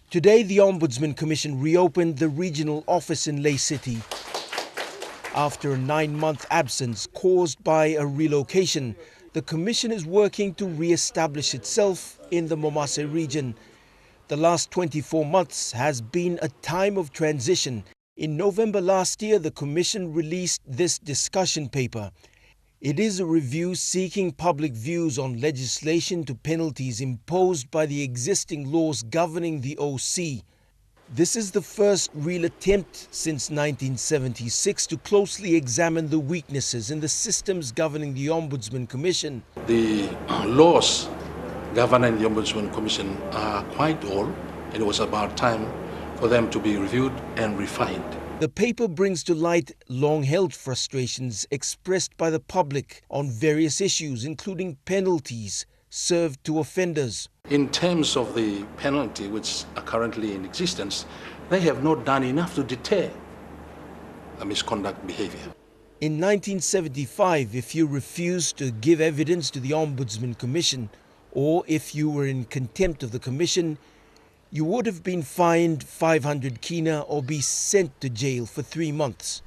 Today, the Ombudsman Commission reopened the regional office in Ley City. After a 9-month absence caused by a relocation, the Commission is working to re-establish itself in the Momase region. The last 24 months has been a time of transition. In November last year, the Commission released this discussion paper. It is a review seeking public views on legislation to penalties imposed by the existing laws governing the OC. This is the first real attempt since 1976 to closely examine the weaknesses in the systems governing the Ombudsman Commission. The laws governing the Ombudsman Commission are quite old, and it was about time for them to be reviewed and refined. The paper brings to light long-held frustrations expressed by the public on various issues, including penalties served to offenders. In terms of the penalty which are currently in existence, they have not done enough to deter the misconduct behavior. In 1975, if you refused to give evidence to the Ombudsman Commission, or if you were in contempt of the Commission, you would have been fined 500 kina or be sent to jail for 3 months.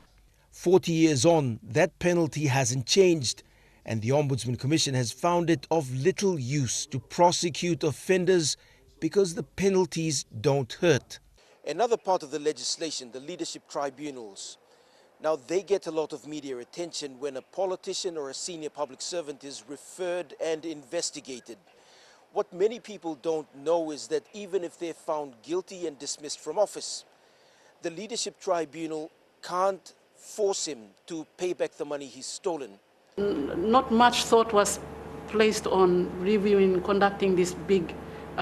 40 years on, that penalty hasn't changed, and the Ombudsman Commission has found it of little use to prosecute offenders because the penalties don't hurt. Another part of the legislation, the leadership tribunals. Now, they get a lot of media attention when a politician or a senior public servant is referred and investigated. What many people don't know is that even if they're found guilty and dismissed from office, the leadership tribunal can't force him to pay back the money he's stolen. Not much thought was placed on conducting this big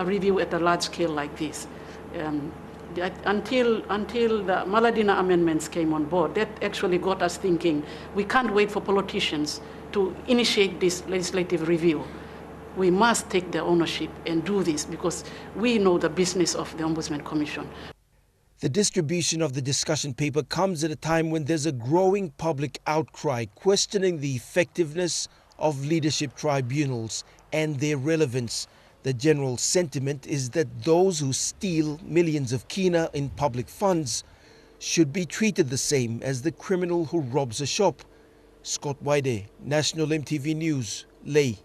review at a large scale like this. Until the Maladina amendments came on board, that actually got us thinking, we can't wait for politicians to initiate this legislative review. We must take the ownership and do this because we know the business of the Ombudsman Commission. The distribution of the discussion paper comes at a time when there's a growing public outcry questioning the effectiveness of leadership tribunals and their relevance. The general sentiment is that those who steal millions of kina in public funds should be treated the same as the criminal who robs a shop. Scott Waide, National EMTV News, Ley.